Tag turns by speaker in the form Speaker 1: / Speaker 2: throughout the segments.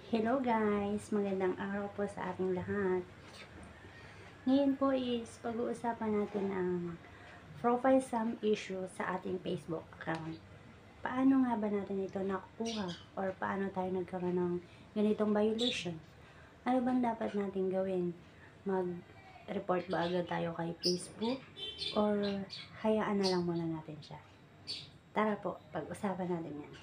Speaker 1: Hello guys! Magandang araw po sa ating lahat. Ngayon po is pag-uusapan natin ang profile sum issue sa ating Facebook account. Paano nga ba natin ito nakukuha or paano tayo nagkaroon ng ganitong violation? Ano bang dapat natin gawin? Mag-report ba agad tayo kay Facebook or hayaan na lang muna natin siya? Tara po, pag-usapan natin yan.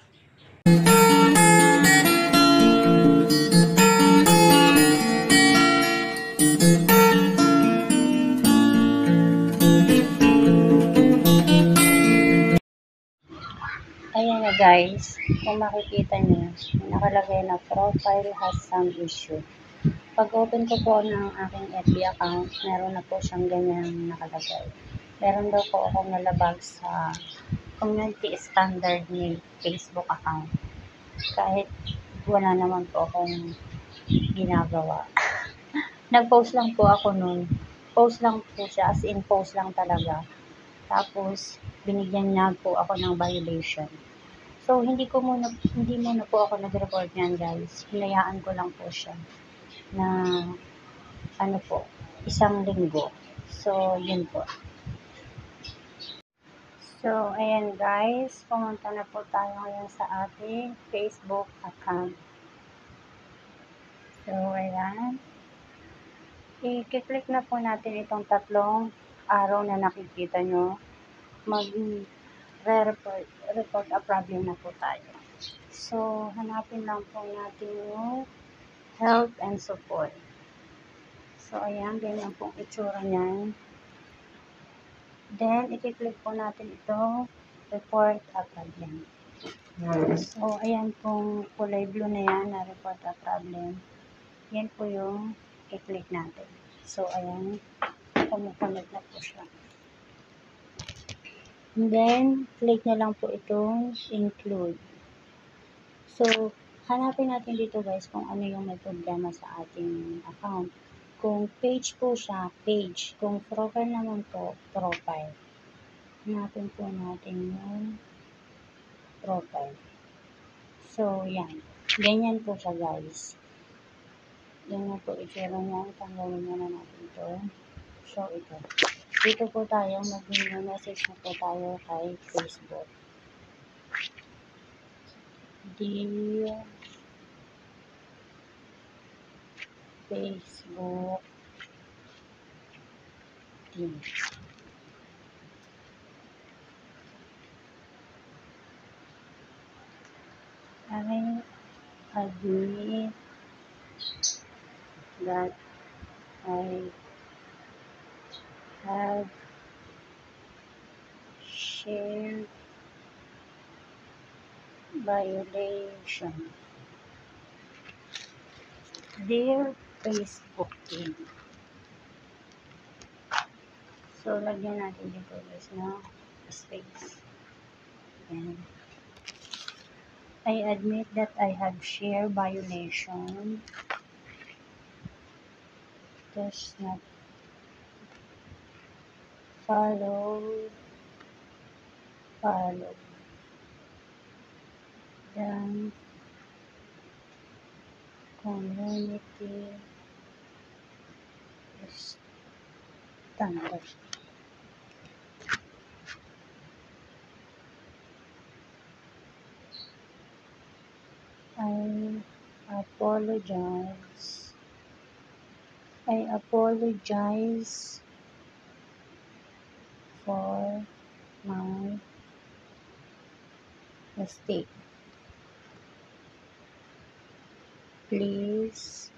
Speaker 1: Ayan na guys, kung makikita nyo, nakalagay na profile has some issue. Pag open ko po ng aking FB account, meron na po siyang ganyan nakalagay. Meron daw po akong nalabag sa community standard ni Facebook account. Kahit wala naman po akong ginagawa. Nag-post lang po ako nun. Post lang po siya, as in post lang talaga. Tapos, binigyan niya po ako ng violation. So, hindi muna po ako nag-report niyan guys. Hinayaan ko lang po siya na isang linggo. So, yun po. So, ayan guys. Pumunta na po tayo ngayon sa ating Facebook account. So, ayan. I-click na po natin itong tatlong araw na nakikita nyo. Report a problem na po tayo. So, hanapin lang po natin yung help and support. So, ayan, ganyan pong itsura niyan. Then, i-click po natin itong report a problem. So, ayan pong kulay blue na yan na report a problem. Yan po yung i-click natin. So, ayan, kumukunod na po siya. And then, click na lang po itong include. So, hanapin natin dito guys kung ano yung may problema sa ating account. Kung page po siya, page. Kung profile naman po, profile. Hanapin po natin yung profile. So, yan. Ganyan po siya guys. Ganyan po itsura niya. Tanggalin na natin ito. So, ito. Dito po tayo, mag-message na po tayo kay Facebook. Dear Facebook team. I admit that I have shared violation. Dear Facebook team. So, lagyan natin dito guys na space. Ayan. I admit that I have shared violation. Does not follow the community standard. I apologize for my mistake. Please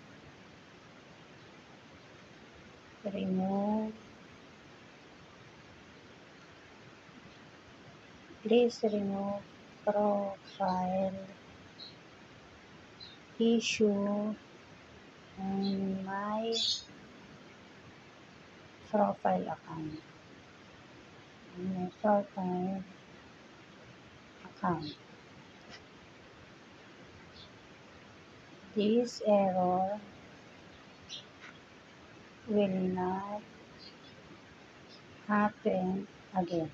Speaker 1: remove profile issue on my profile account. This error will not happen again.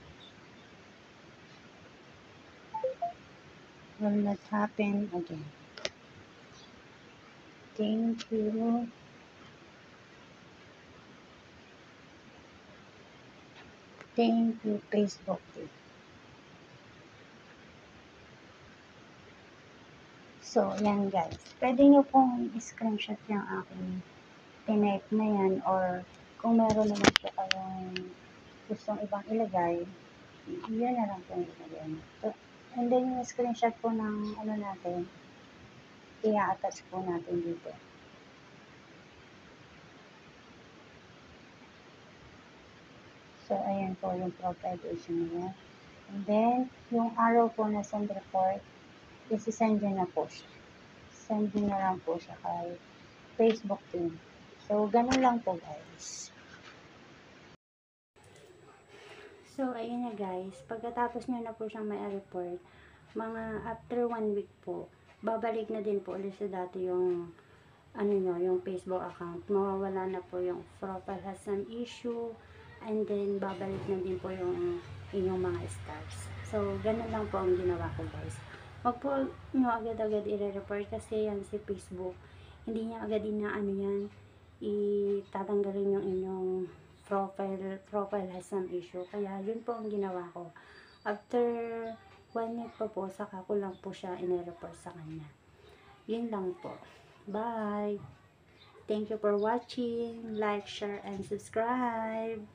Speaker 1: Thank you. Thank you, Facebook team. So, yan guys. Pwede nyo pong screenshot yung aking tinype na yan, or kung meron naman po kayong gustong ibang ilagay, yun na lang po yung ilagay nyo. So, and then yung screenshot po ng ano natin, i-attach po natin dito. So, ayan po yung profile page niya. And then, yung arrow po na send report, isi-send nyo na po siya. Send nyo na lang po siya kay Facebook team. So, ganun lang po guys. So, ayun na guys. Pagkatapos nyo na po siyang may report, mga after 1 week po, babalik na din po ulit sa dati yung ano nyo, yung Facebook account. Mawawala na po yung profile has some issue, and then babalik na din po yung inyong mga stars. So, ganun lang po ang ginawa ko guys. Wag po nyo agad-agad i-report kasi yan si Facebook. Hindi niya agad ano yan, itatanggalin yung inyong profile has some issue. Kaya yun po ang ginawa ko. After 1 week pa po, saka ko lang po siya i-report sa kanya. Yun lang po. Bye! Thank you for watching. Like, share, and subscribe.